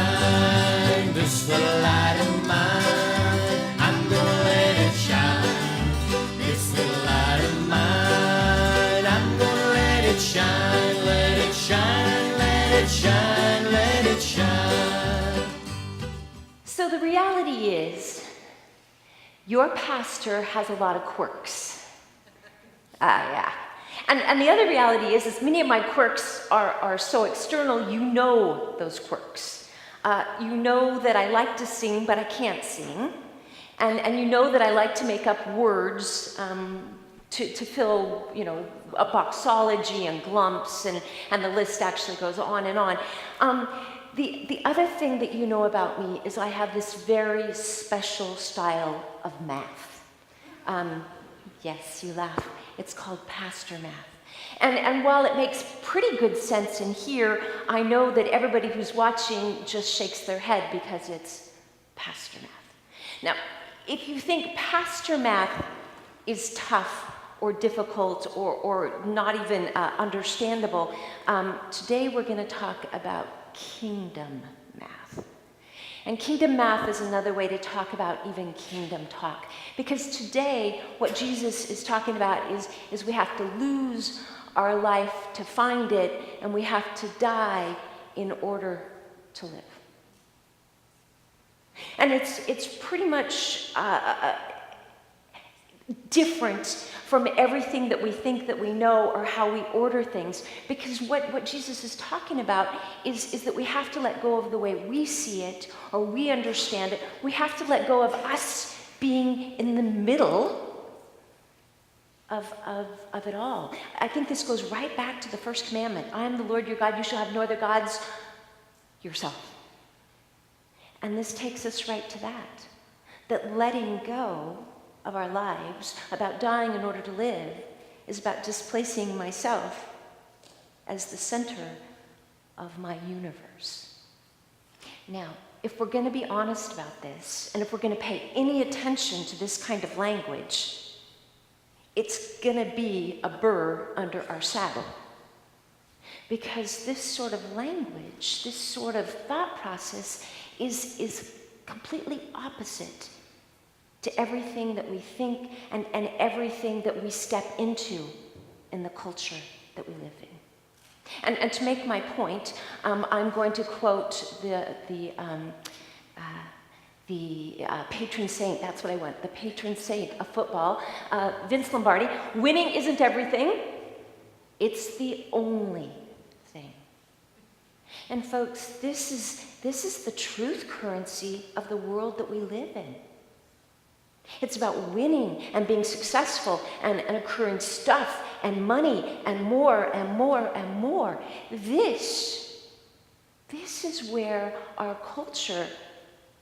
shine, this little light of mine. I'm gonna let it shine, this little light of mine. I'm gonna let it shine, let it shine, let it shine, let it shine. So the reality is, your pastor has a lot of quirks. Yeah. And the other reality is many of my quirks are so external, you know those quirks. You know that I like to sing, but I can't sing. And you know that I like to make up words to fill, a boxology and glumps, and the list actually goes on and on. The other thing that you know about me is I have this very special style of math. Yes, you laugh. It's called pastor math. And while it makes pretty good sense in here, I know that everybody who's watching just shakes their head because it's pastor math. Now, if you think pastor math is tough or difficult or not even understandable, today we're going to talk about kingdom math. And kingdom math is another way to talk about even kingdom talk. Because today, what Jesus is talking about is we have to lose our life to find it, and we have to die in order to live. And it's pretty much different from everything that we think that we know or how we order things. Because what Jesus is talking about is that we have to let go of the way we see it or we understand it. We have to let go of us being in the middle of it all. I think this goes right back to the first commandment. I am the Lord your God. You shall have no other gods yourself. And this takes us right to that letting go of our lives, about dying in order to live, is about displacing myself as the center of my universe. Now, if we're going to be honest about this, and if we're going to pay any attention to this kind of language, it's going to be a burr under our saddle. Because this sort of language, this sort of thought process is completely opposite to everything that we think and everything that we step into in the culture that we live in. And to make my point, I'm going to quote the patron saint, that's what I want, the patron saint of football, Vince Lombardi. Winning isn't everything, it's the only thing. And folks, this is the truth currency of the world that we live in. It's about winning and being successful and accruing stuff and money and more and more and more. This is where our culture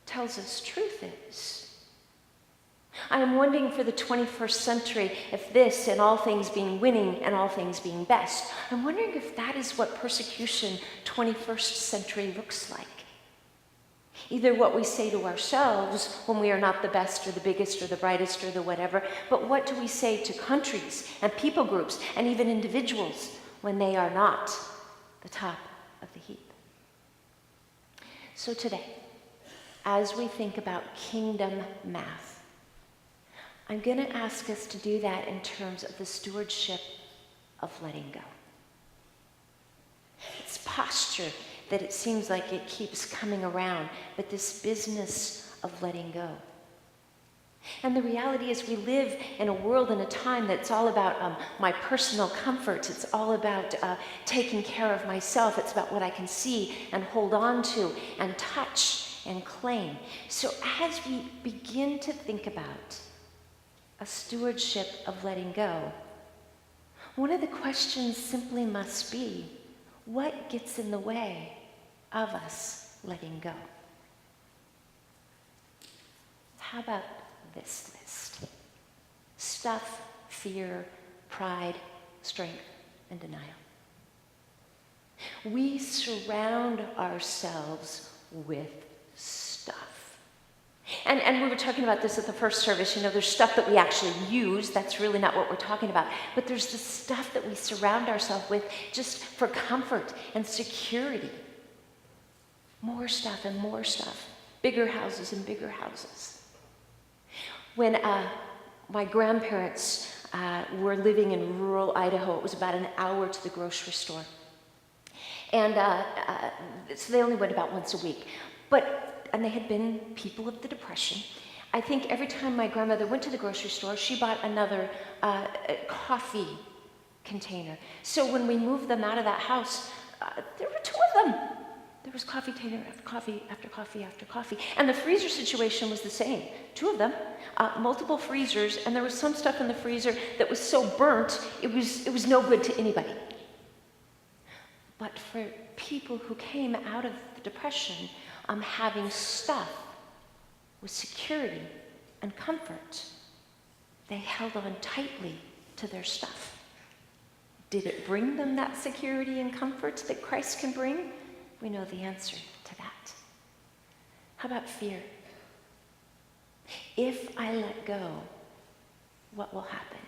tells us truth is. I am wondering for the 21st century if this and all things being winning and all things being best, I'm wondering if that is what persecution 21st century looks like. Either what we say to ourselves when we are not the best or the biggest or the brightest or the whatever, but what do we say to countries and people groups and even individuals when they are not the top of the heap? So today, as we think about kingdom math, I'm going to ask us to do that in terms of the stewardship of letting go. It's posture that it seems like it keeps coming around, but this business of letting go. And the reality is we live in a world and a time that's all about my personal comforts. It's all about taking care of myself. It's about what I can see and hold on to and touch and claim. So as we begin to think about a stewardship of letting go, one of the questions simply must be, what gets in the way of us letting go? How about this list? Stuff, fear, pride, strength, and denial. We surround ourselves with stuff. And we were talking about this at the first service. There's stuff that we actually use. That's really not what we're talking about. But there's the stuff that we surround ourselves with just for comfort and security. More stuff and more stuff. Bigger houses and bigger houses. When my grandparents were living in rural Idaho, it was about an hour to the grocery store. And so they only went about once a week. And they had been people of the Depression. I think every time my grandmother went to the grocery store, she bought another coffee container. So when we moved them out of that house, there were two of them. There was coffee container after coffee after coffee after coffee. And the freezer situation was the same. Two of them, multiple freezers, and there was some stuff in the freezer that was so burnt, it was no good to anybody. But for people who came out of the Depression, having stuff with security and comfort, they held on tightly to their stuff. Did it bring them that security and comfort that Christ can bring? We know the answer to that. How about fear? If I let go, what will happen?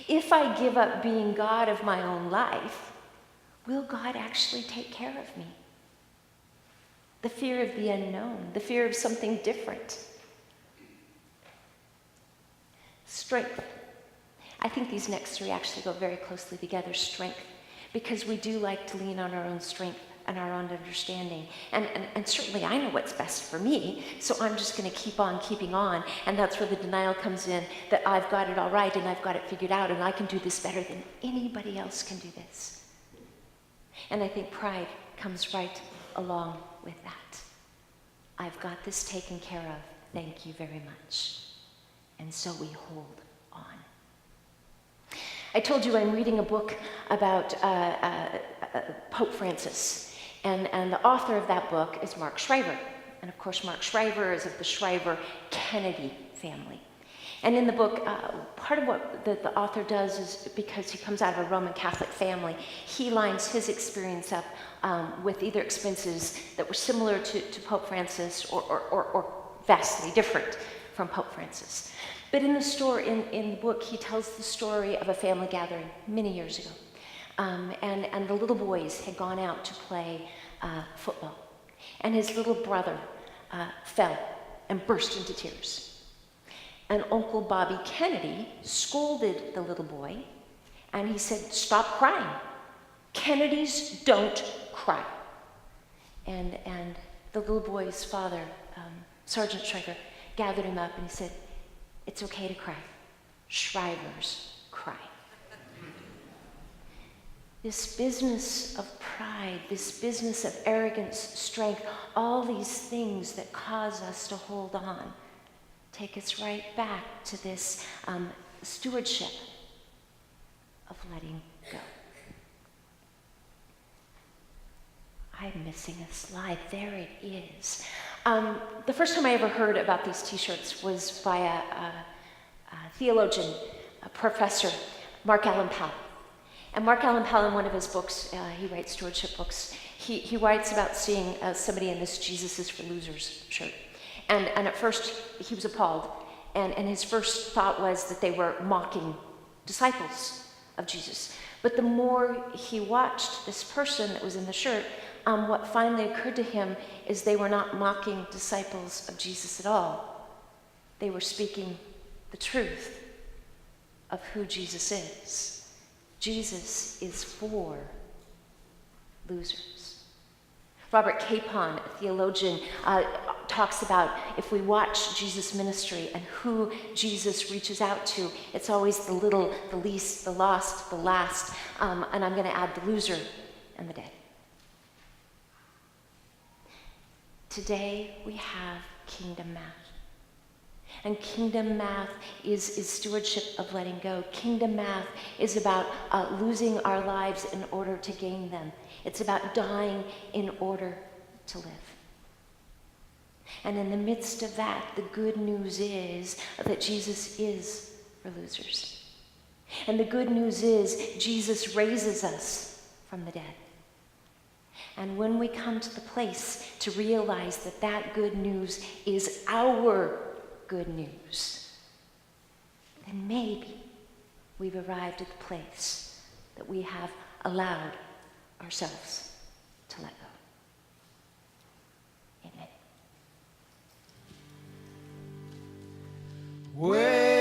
If I give up being God of my own life, will God actually take care of me? The fear of the unknown, the fear of something different. Strength. I think these next three actually go very closely together. Strength. Because we do like to lean on our own strength and our own understanding. And certainly I know what's best for me, so I'm just going to keep on keeping on. And that's where the denial comes in, that I've got it all right and I've got it figured out and I can do this better than anybody else can do this. And I think pride comes right along with that. I've got this taken care of. Thank you very much. And so we hold on. I told you I'm reading a book about Pope Francis. And the author of that book is Mark Schreiber. And of course, Mark Schreiber is of the Schreiber-Kennedy family. And in the book, part of what the author does is, because he comes out of a Roman Catholic family, he lines his experience up with either experiences that were similar to Pope Francis or vastly different from Pope Francis. But in the book, he tells the story of a family gathering many years ago. And the little boys had gone out to play football. And his little brother fell and burst into tears. And Uncle Bobby Kennedy scolded the little boy, and he said, "Stop crying. Kennedys don't cry." And the little boy's father, Sergeant Schreiber, gathered him up and he said, "It's okay to cry. Schreibers cry." This business of pride, this business of arrogance, strength, all these things that cause us to hold on, take us right back to this stewardship of letting go. I'm missing a slide. There it is. The first time I ever heard about these t-shirts was by a theologian, a professor, Mark Allen Powell. And Mark Allen Powell, in one of his books, he writes stewardship books, he writes about seeing somebody in this "Jesus is for Losers" shirt. And at first, he was appalled. And his first thought was that they were mocking disciples of Jesus. But the more he watched this person that was in the shirt, what finally occurred to him is they were not mocking disciples of Jesus at all. They were speaking the truth of who Jesus is. Jesus is for losers. Robert Capon, a theologian, talks about if we watch Jesus' ministry and who Jesus reaches out to, it's always the little, the least, the lost, the last, and I'm going to add the loser and the dead. Today we have kingdom math. And kingdom math is stewardship of letting go. Kingdom math is about losing our lives in order to gain them. It's about dying in order to live. And in the midst of that, the good news is that Jesus is for losers. And the good news is Jesus raises us from the dead. And when we come to the place to realize that that good news is our good news, then maybe we've arrived at the place that we have allowed ourselves to let go. way